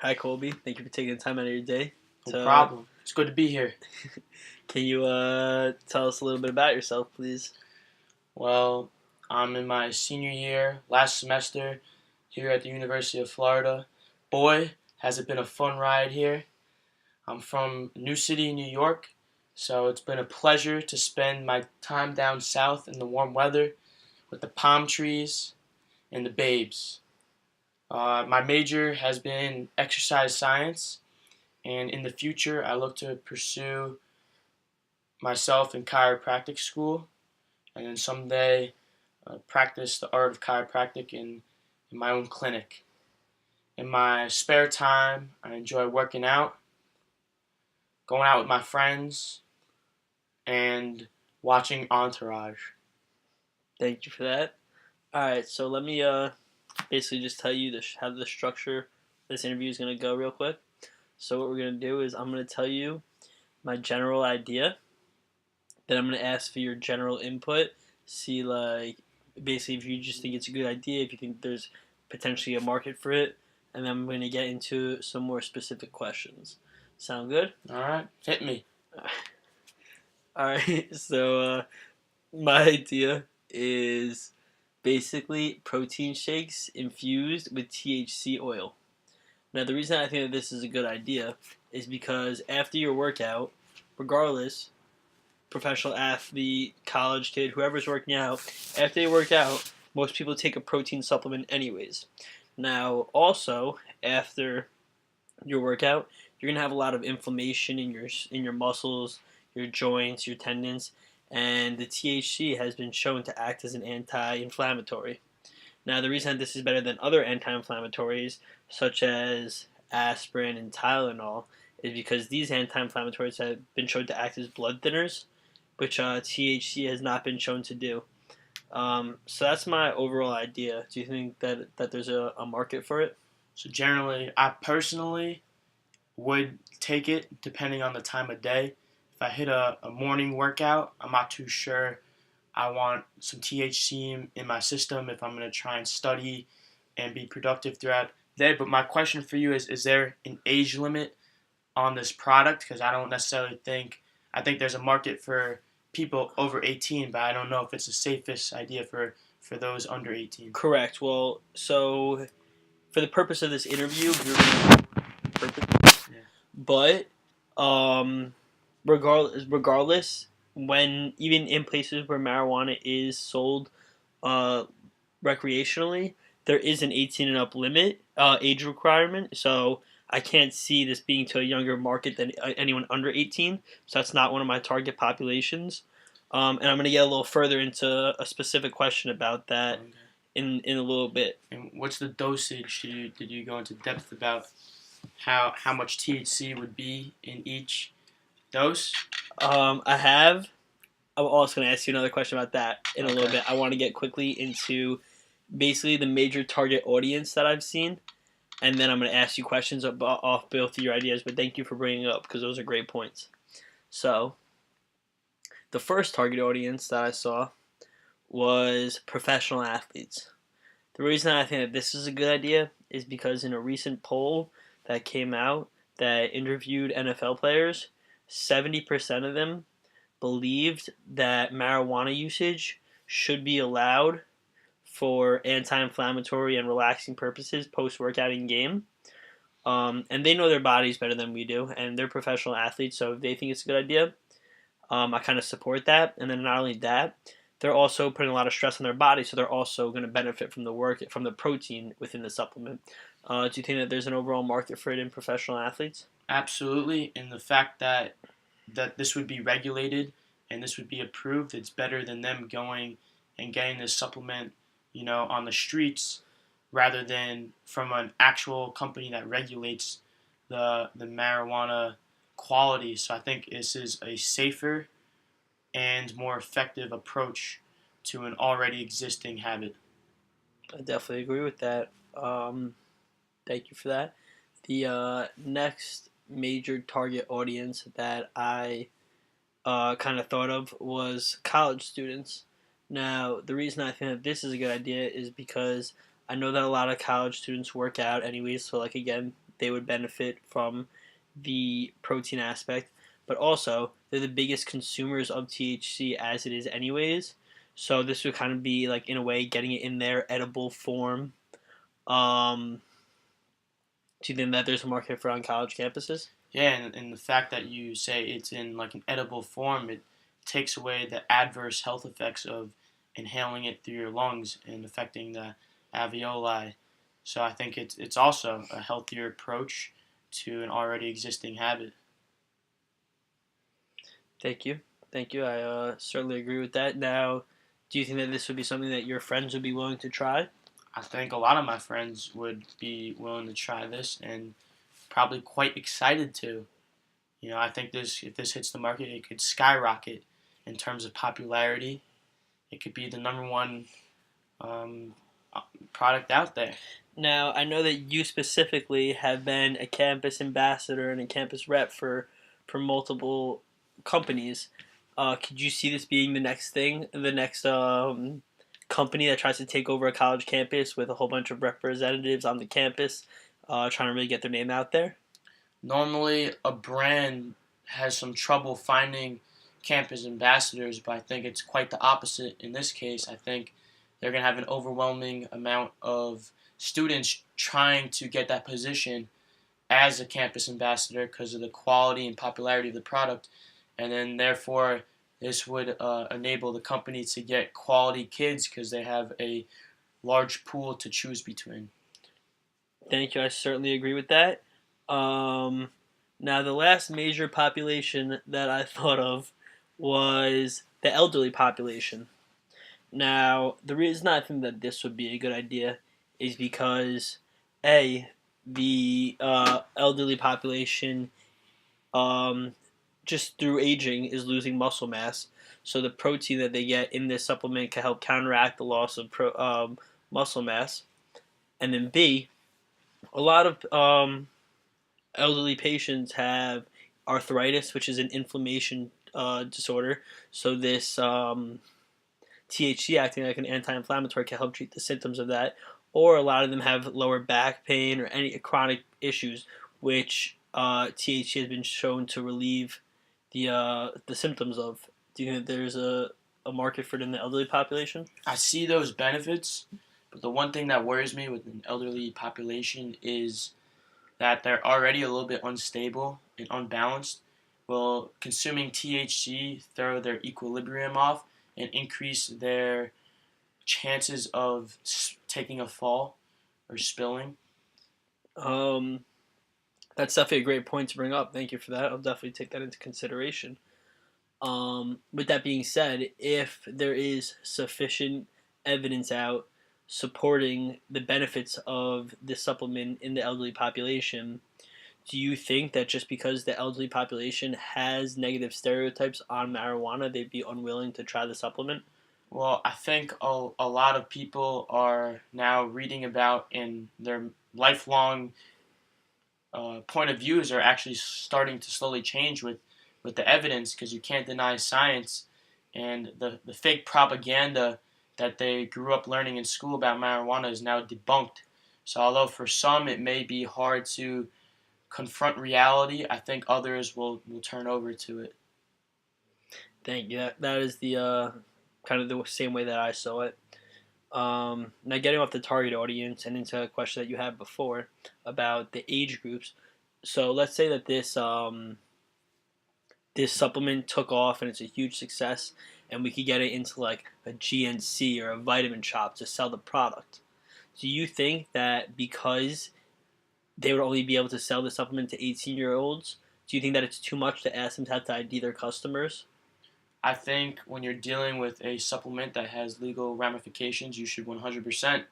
Hi, Colby. Thank you for taking the time out of your day. No problem. It's good to be here. Can you tell us a little bit about yourself, please? Well, I'm in my senior year, last semester, here at the University of Florida. Boy, has it been a fun ride here. I'm from New City, New York, so it's been a pleasure to spend my time down south in the warm weather with the palm trees and the babes. My major has been exercise science, and in the future, I look to pursue myself in chiropractic school, and then someday practice the art of chiropractic in my own clinic. In my spare time, I enjoy working out, going out with my friends, and watching Entourage. Thank you for that. All right, so let me basically just tell you how the structure of this interview is going to go real quick. So what we're going to do is I'm going to tell you my general idea. Then I'm going to ask for your general input. See, basically if you just think it's a good idea, if you think there's potentially a market for it. And then I'm going to get into some more specific questions. Sound good? All right, hit me. All right, so my idea is basically protein shakes infused with THC oil. Now, the reason I think that this is a good idea is because after your workout, regardless, professional athlete, college kid, whoever's working out, after they work out, most people take a protein supplement anyways. Now, also, after your workout, you're gonna have a lot of inflammation in your muscles, your joints, your tendons, and the THC has been shown to act as an anti-inflammatory. Now, the reason this is better than other anti-inflammatories, such as aspirin and Tylenol, is because these anti-inflammatories have been shown to act as blood thinners, which THC has not been shown to do. So that's my overall idea. Do you think that there's a market for it? So generally, I personally would take it depending on the time of day. If I hit a morning workout, I'm not too sure I want some THC in my system if I'm going to try and study and be productive throughout the day. But my question for you is there an age limit on this product? Because I don't necessarily I think there's a market for people over 18, but I don't know if it's the safest idea for those under 18. Correct. Well, so for the purpose of this interview, we're going to purpose. Yeah. But regardless, when even in places where marijuana is sold recreationally, there is an 18 and up limit age requirement. So I can't see this being to a younger market than anyone under 18. So that's not one of my target populations. And I'm going to get a little further into a specific question about that in a little bit. And what's the dosage? Did you go into depth about how much THC would be in each dose? I'm also going to ask you another question about that in a little bit. I want to get quickly into basically the major target audience that I've seen, and then I'm going to ask you questions off both of your ideas, but thank you for bringing it up because those are great points. So, the first target audience that I saw was professional athletes. The reason I think that this is a good idea is because in a recent poll that came out that interviewed NFL players, 70% of them believed that marijuana usage should be allowed for anti-inflammatory and relaxing purposes post-workout in game. And they know their bodies better than we do, and they're professional athletes, so if they think it's a good idea, I kind of support that. And then not only that, they're also putting a lot of stress on their body, so they're also going to benefit from the protein within the supplement. Do you think that there's an overall market for it in professional athletes? Absolutely, and the fact that this would be regulated and this would be approved, it's better than them going and getting this supplement, on the streets, rather than from an actual company that regulates the marijuana quality. So I think this is a safer and more effective approach to an already existing habit. I definitely agree with that. Thank you for that. The next major target audience that I kind of thought of was college students. Now, the reason I think that this is a good idea is because I know that a lot of college students work out anyways, so again, they would benefit from the protein aspect, but also they're the biggest consumers of THC as it is anyways. So this would kind of be like in a way getting it in their edible form. Um, do you think that there's a market for on college campuses? Yeah, and the fact that you say it's in like an edible form, it takes away the adverse health effects of inhaling it through your lungs and affecting the alveoli. So I think it's also a healthier approach to an already existing habit. Thank you. Thank you. I certainly agree with that. Now, do you think that this would be something that your friends would be willing to try? I think a lot of my friends would be willing to try this and probably quite excited to. I think this if this hits the market, it could skyrocket in terms of popularity. It could be the number one um, product out there. Now, I know that you specifically have been a campus ambassador and a campus rep for multiple companies. Could you see this being the next thing, the next company that tries to take over a college campus with a whole bunch of representatives on the campus, trying to really get their name out there? Normally, a brand has some trouble finding campus ambassadors, but I think it's quite the opposite in this case. I think they're going to have an overwhelming amount of students trying to get that position as a campus ambassador because of the quality and popularity of the product, and then therefore this would enable the company to get quality kids because they have a large pool to choose between. Thank you. I certainly agree with that. Um, Now, the last major population that I thought of was the elderly population. Now, the reason I think that this would be a good idea is because, A, the elderly population, um, just through aging, is losing muscle mass. So the protein that they get in this supplement can help counteract the loss of muscle mass. And then B, a lot of elderly patients have arthritis, which is an inflammation disorder. So this THC acting like an anti-inflammatory can help treat the symptoms of that. Or a lot of them have lower back pain or any chronic issues, which THC has been shown to relieve the symptoms of. Do you think there's a market for it in the elderly population? I see those benefits, but the one thing that worries me with an elderly population is that they're already a little bit unstable and unbalanced. Will consuming THC throw their equilibrium off and increase their chances of taking a fall or spilling? Um, that's definitely a great point to bring up. Thank you for that. I'll definitely take that into consideration. With that being said, if there is sufficient evidence out supporting the benefits of this supplement in the elderly population, do you think that just because the elderly population has negative stereotypes on marijuana, they'd be unwilling to try the supplement? Well, I think a lot of people are now reading about and their lifelong point of views are actually starting to slowly change with the evidence because you can't deny science and the fake propaganda that they grew up learning in school about marijuana is now debunked. So although for some it may be hard to confront reality, I think others will turn over to it. Thank you. That is the kind of the same way that I saw it. Now, getting off the target audience and into a question that you had before about the age groups. So let's say that this supplement took off and it's a huge success, and we could get it into like a GNC or a Vitamin Shop to sell the product. Do you think that because they would only be able to sell the supplement to 18-year-olds, do you think that it's too much to ask them to have to ID their customers? I think when you're dealing with a supplement that has legal ramifications, you should 100%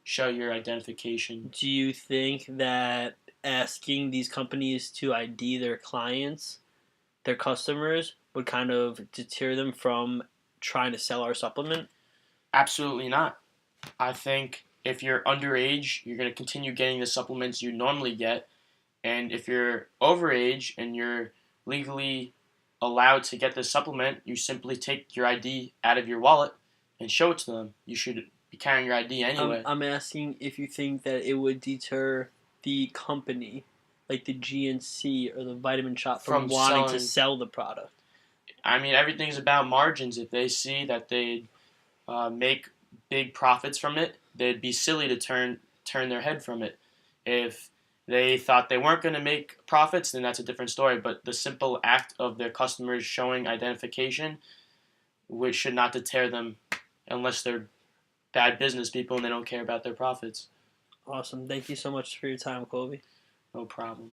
show your identification. Do you think that asking these companies to ID their clients, their customers, would kind of deter them from trying to sell our supplement? Absolutely not. I think if you're underage, you're going to continue getting the supplements you normally get. And if you're overage and you're legally allowed to get the supplement, you simply take your ID out of your wallet and show it to them. You should be carrying your ID anyway. I'm asking if you think that it would deter the company like the GNC or the Vitamin Shop from from wanting to selling. sell the product? I mean, everything's about margins. If they see that they make big profits from it, they'd be silly to turn their head from it. If they thought they weren't going to make profits, then that's a different story. But the simple act of their customers showing identification, which should not deter them, unless they're bad business people and they don't care about their profits. Awesome. Thank you so much for your time, Colby. No problem.